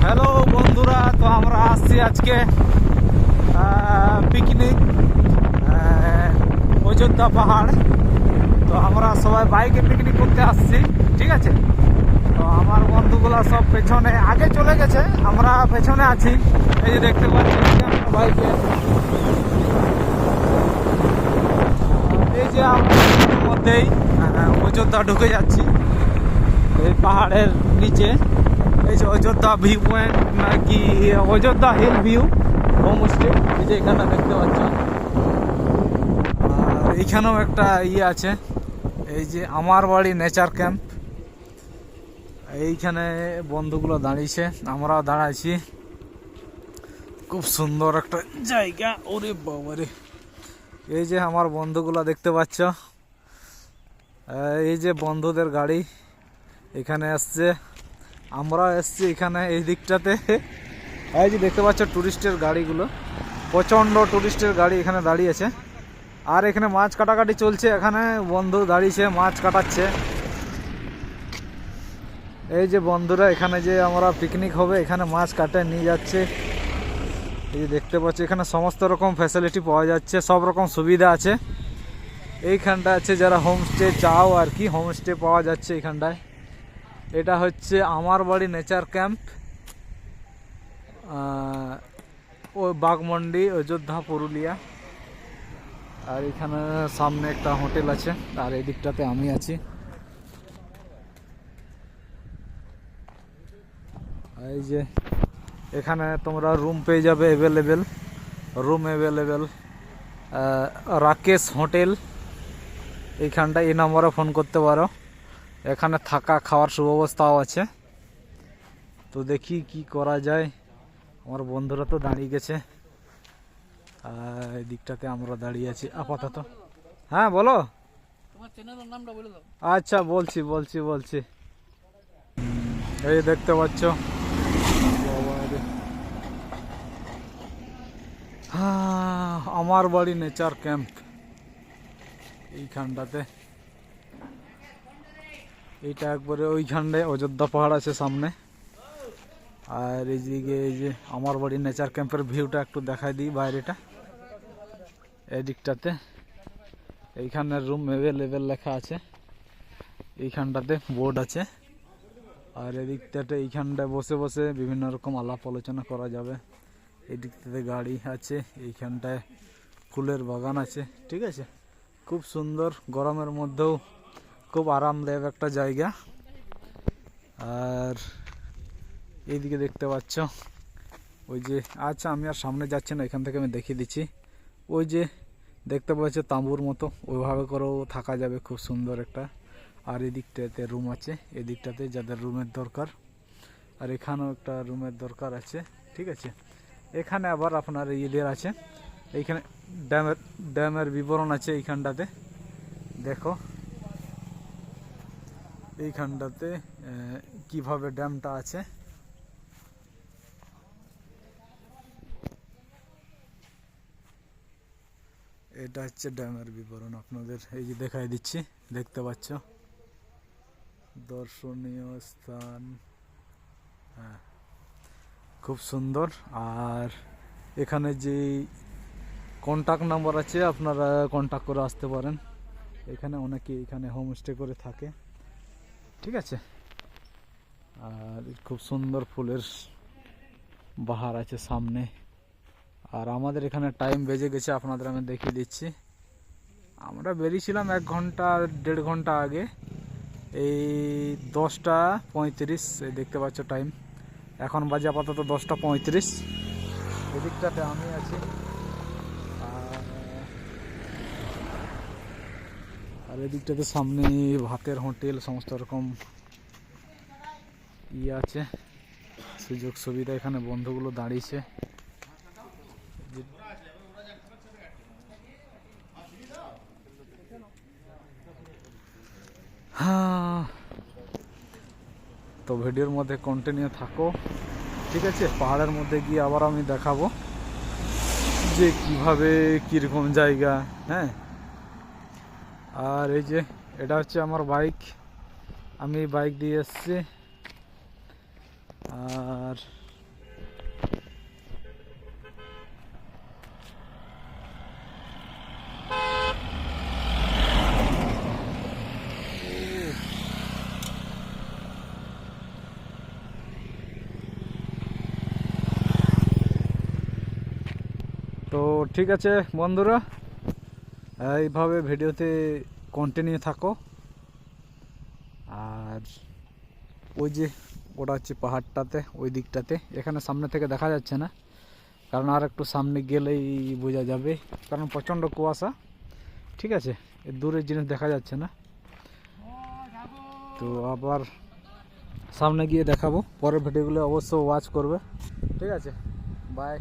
Hello বন্ধুরা, তো আমরা আসছি আজকে পিকনিক অযোধ্যা পাহাড়। তো আমরা সবাই বাইকে পিকনিক করতে আসছি, ঠিক আছে। তো আমার বন্ধুগুলো সব পেছনে আগে চলে গেছে, আমরা পেছনে আছি। এই যে দেখতে পাচ্ছি বাইকে, এই যে আমাদের মধ্যেই অযোধ্যা ঢুকে যাচ্ছি এই পাহাড়ের নিচে। এই যে অযোধ্যা ভিউ পয়েন্ট নাকি অযোধ্যা হিল ভিউ হোমস্টে, এই যে এখানে দেখতে পাচ্ছ। আর এইখানেও একটা ইয়ে আছে, এই যে আমার বাড়ি নেচার ক্যাম্প। এইখানে বন্ধুগুলো দাঁড়িয়েছে, আমরাও দাঁড়াইছি। খুব সুন্দর একটা জায়গা। ওরে বাবারে, এই যে আমার বন্ধুগুলো দেখতে পাচ্ছ, এই যে বন্ধুদের গাড়ি এখানে আসছে, আমরা এসছি এখানে এই দিকটাতে। এই যে দেখতে পাচ্ছ টুরিস্টের গাড়িগুলো, প্রচণ্ড টুরিস্টের গাড়ি এখানে দাঁড়িয়েছে। আর এখানে মাছ কাটাকাটি চলছে, এখানে বন্ধু দাঁড়িয়েছে মাছ কাটাচ্ছে। এই যে বন্ধুরা এখানে যে আমরা পিকনিক হবে, এখানে মাছ কাটে নিয়ে যাচ্ছে। এই যে দেখতে পাচ্ছি এখানে সমস্ত রকম ফ্যাসিলিটি পাওয়া যাচ্ছে, সব রকম সুবিধা আছে। এইখানটা আছে যারা হোমস্টে চাও আর কি, হোমস্টে পাওয়া যাচ্ছে এইখানটায়। এটা হচ্ছে আমার বাড়ি নেচার ক্যাম্প, ও বাগমন্ডি অযোধ্যা পুরুলিয়া। আর এখানে সামনে একটা হোটেল আছে, আর এই দিকটাতে আমি আছি। এই যে এখানে তোমরা রুম পেয়ে যাবে available, room available. Rakesh hotel, এইখানটায় এই নম্বরে ফোন করতে পারো। এখানে থাকা খাওয়ার সুব্যবস্থাও আছে। তো দেখি কি করা যায়। আমার বন্ধুরা তো দাঁড়িয়ে গেছে, এই দিকটাতে আমরা দাঁড়িয়ে আছি আপাতত। হ্যাঁ বলো, তোমার চ্যানেলের নামটা বলে দাও। আচ্ছা বলছি। এই দেখতে পাচ্ছ, আমার বাড়ি নেচার ক্যাম্প এইখানটাতে। এইটা একবারে ওইখানটায় অযোধ্যা পাহাড় আছে সামনে। আর এইদিকে এই যে আমার বাড়ি নেচার ক্যাম্পের ভিউটা একটু দেখাই দিই বাইরেটা। এদিকটাতে এইখানে রুম অ্যাভেলেবেল লেখা আছে, এইখানটাতে বোর্ড আছে। আর এদিকটাতে এইখানটায় বসে বসে বিভিন্ন রকম আলাপ আলোচনা করা যাবে। এদিকটাতে গাড়ি আছে, এইখানটায় ফুলের বাগান আছে, ঠিক আছে। খুব সুন্দর, গরমের মধ্যেও খুব আরামদায়ক একটা জায়গা। আর এইদিকে দেখতে পাচ্ছ ওই যে, আচ্ছা আমি আর সামনে যাচ্ছি না, এখান থেকে আমি দেখিয়ে দিচ্ছি। ওই যে দেখতে পাচ্ছ তাঁবুর মতো, ওইভাবে করেও থাকা যাবে, খুব সুন্দর একটা। আর এদিকটাতে রুম আছে, এদিকটাতে যাদের রুমের দরকার। আর এখানেও একটা রুমের দরকার আছে, ঠিক আছে। এখানে আবার আপনার ইয়েদের আছে, এইখানে ড্যামের বিবরণ আছে এইখানটাতে। দেখো এইখানটাতে কিভাবে ড্যামটা আছে। এটা হচ্ছে ড্যামের বিবরণ, আপনাদের এই যে দেখাই দিচ্ছি, দেখতে পাচ্ছ দর্শনীয় স্থান। হ্যাঁ, খুব সুন্দর। আর এখানে যে কন্ট্যাক্ট নাম্বার আছে, আপনারা কন্ট্যাক্ট করে আসতে পারেন। এখানে অনেকে এখানে হোমস্টে করে থাকে, ঠিক আছে। আর খুব সুন্দর ফুলের বাহার আছে সামনে। আর আমাদের এখানে টাইম বেজে গেছে, আপনাদের আমি দেখিয়ে দিচ্ছি। আমরা বেরিয়েছিলাম 1 ঘন্টা 1.5 ঘন্টা আগে, এই 10টা 35 দেখতে পাচ্ছ টাইম। এখন বাজে আপাতত 10টা 35। এদিকটাতে আমি আছি। আর এদিকটাতে সামনে ভাতের হোটেল, সমস্ত রকম ইয়ে আছে, সুযোগ সুবিধা। এখানে বন্ধুগুলো দাঁড়িয়েছে। হ্যাঁ, তো ভিডিওর মধ্যে কন্টিনিউ থাকো, ঠিক আছে। পাহাড়ের মধ্যে গিয়ে আবার আমি দেখাবো যে কিভাবে কীরকম জায়গা। হ্যাঁ, আর এই যে এটা হচ্ছে আমার বাইক, আমি বাইক দিয়ে এসছি। আর তো ঠিক আছে বন্ধুরা, এইভাবে ভিডিওতে কন্টিনিউ থাকো। আর ওই যে ওটা হচ্ছে পাহাড়টাতে, ওই দিকটাতে, এখানে সামনে থেকে দেখা যাচ্ছে না, কারণ আর একটু সামনে গেলেই বোঝা যাবে, কারণ প্রচণ্ড কুয়াশা। ঠিক আছে, এর দূরের জিনিস দেখা যাচ্ছে না, তো আবার সামনে গিয়ে দেখাবো। পরের ভিডিওগুলো অবশ্য ওয়াচ করবে। ঠিক আছে, বাই।